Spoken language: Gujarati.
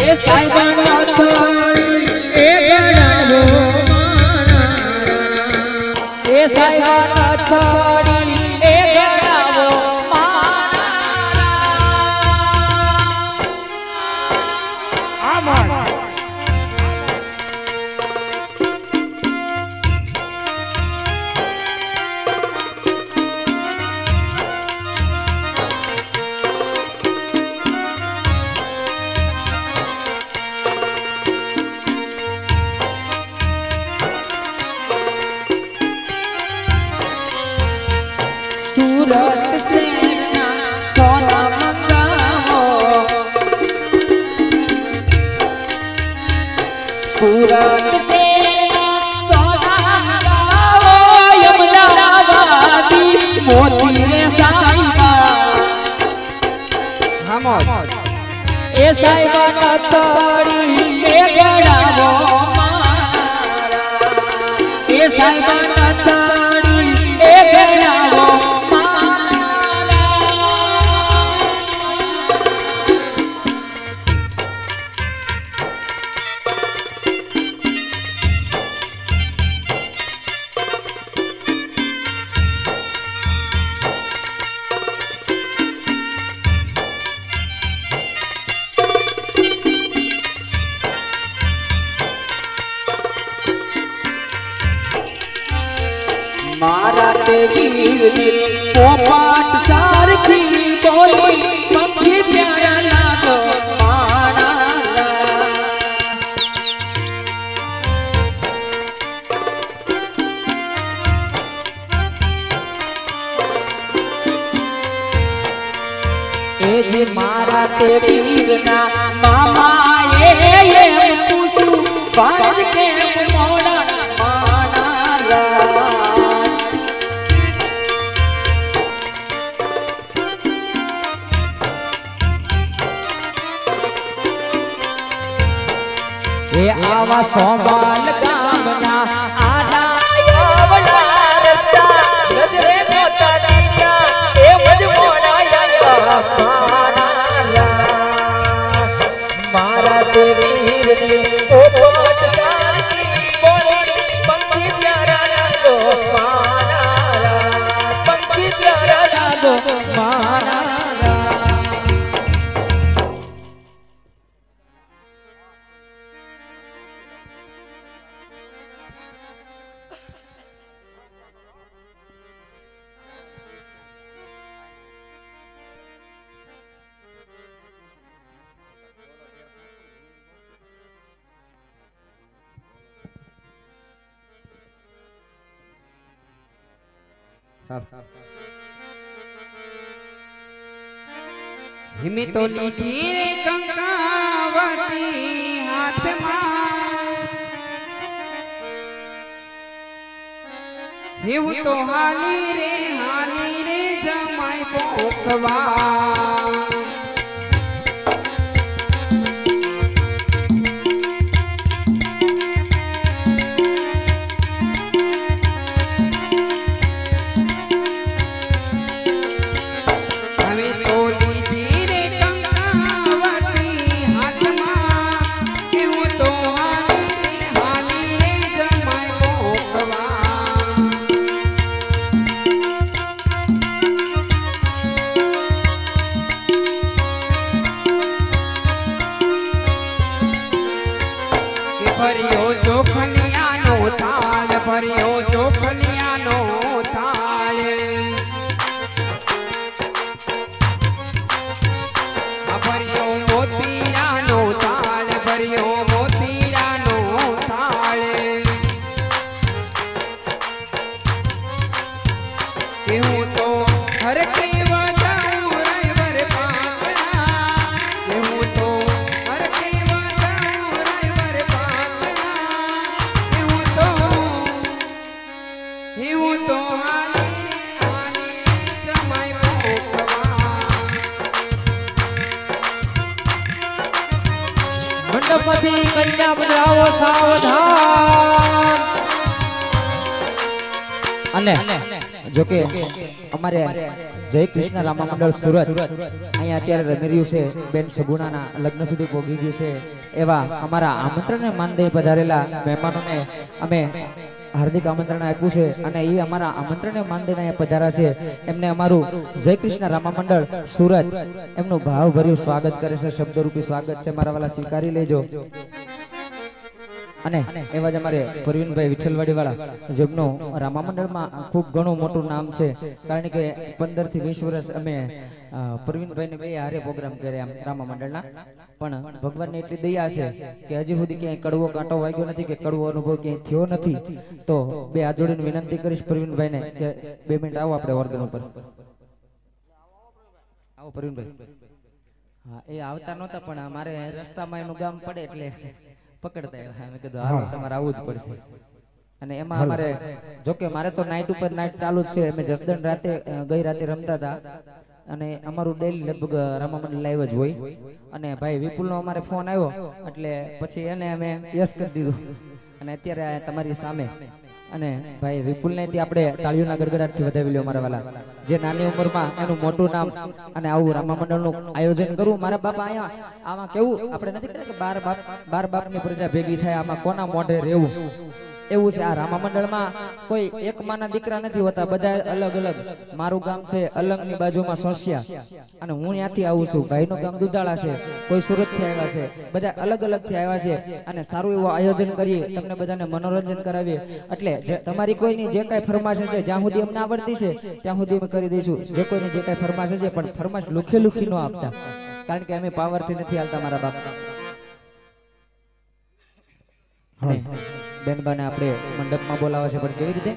એ સાહેબા થોડી એ ગણાવો એ સાહેબા થોડી એ ગણાવો આમાં सूरत से सोना मंगाओ सूरत से सोना मंगाओ यमुनावादी मोती रे साईबा हम ए साईबा तोड़ी ए गड़ावो ए साईबा तोड़ी ए गड़ावो मारा तेरी पोपाट सारखी बोली पक्षी प्यारा लागो माना ए जी मारा तेरी ना मामा ये पूछू बाज के मोड़ा माना ये आवा सोबाल गामना आना योवना रस्ता नजरे मोता दिया ए मजमोना या माना मारा तेरी रे ओ पाट सार की बोली पंखी प्यारा लागो माना पंखी प्यारा लागो माना हिमी तो लीधी रे कंकावती हाथ में हिव तो हाली रे जमाई पोखवा भरियो जोखनिया नो थाल भरियो जोखनिया नो थाल भरियो मोतिया नो थाल भरियो मोतिया नो थाल केहू तो हर के मंडपમાંથી કન્યા બજાવો સાવધાન અને જો કે અમારે જય કૃષ્ણ રામા મંડળ સુરત અહીંયા અત્યારે રમી રહ્યું છે બેન સગુણાના લગ્ન સુધી પહોંચી ગયું છે એવા અમારા આમંત્રણને માન દઈ પધારેલા મહેમાનોને અમે હાર્દિક આમંત્રણ આપ્યું છે અને એ અમારા આમંત્રણને માન દઈને અહીંયા પધાર્યા છે એમને અમારું જય કૃષ્ણ રામા મંડળ સુરત એમનું ભાવભર્યું સ્વાગત કરે છે શબ્દરૂપી સ્વાગત છે મારા વાલા સ્વીકારી લેજો અને એવા જ અમારે પ્રવીણભાઈ વિઠ્ઠલવાડી વાળા જેમનું રામા મંડળમાં ખૂબ ઘણું મોટું નામ છે કારણ કે 15 થી 20 વર્ષ અમે પ્રવીણભાઈને બે હારે પ્રોગ્રામ કર્યા રામા મંડળના પણ ભગવાનની એટલી દયા છે કે હજી સુધી ક્યાંય કડવો કાંટો વાગ્યો નથી કે કડવો અનુભવ ક્યાંય થયો નથી તો બે હાથ જોડીને વિનંતી કરીશ પ્રવીણભાઈને કે 2 મિનિટ આવો આપણે ઓર્ગન ઉપર આવો પ્રવીણભાઈ હા એ આવતા નહોતા પણ મારે રસ્તામાં એનું ગામ પડે એટલે પકડતા આવ્યા મેં કીધું હાલો તમારે આવવું જ પડશે અને એમાં અમારે જોકે મારે તો નાઇટ ઉપર નાઇટ ચાલુ જ છે અમે જસદણ રાતે ગઈ રાતે રમતા હતા અને અમારું ડેલી લગભગ રામા મંડળ લાઈવ જ હોય અને ભાઈ વિપુલનો અમારે ફોન આવ્યો એટલે પછી એને અમે યસ કરી દીધું અને અત્યારે તમારી સામે અને ભાઈ વિપુલને આપણે તાળીઓના ગડગડાટથી વધાવી લ્યો મારા વાલા જે નાની ઉંમરમાં એનું મોટું નામ અને આવું રામા મંડળનું આયોજન કરવું મારા બાપા અહીંયા આમાં કેવું આપણે નથી કહેતા કે 12 બાપની પ્રજા ભેગી થાય આમાં કોના મોઢે રહેવું એવું છે આ રામા મંડળમાં કોઈ એક માના દીકરા નથી હોતા બધા અલગ અલગ મારું ગામ છે અલંગની બાજુમાં સોસિયા અને હું ત્યાંથી આવું છું ભાઈનું ગામ દુધાળા છે કોઈ સુરતથી આવ્યા છે બધા અલગ અલગથી આવ્યા છે અને સારું એવું આયોજન કરીએ તમને બધાને મનોરંજન કરાવીએ એટલે તમારી કોઈની જે કાંઈ ફરમાશ છે જ્યાં સુધી અમને આવડતી છે ત્યાં સુધી અમે કરી દઈશું જે કોઈની જે કાંઈ ફરમાશ છે પણ ફરમાશ લુખી ન આપતા કારણ કે અમે પાવરથી નથી હાલતા મારા બાપ બેનબાને આપણે મંડપમાં બોલાવે છે પણ કેવી રીતે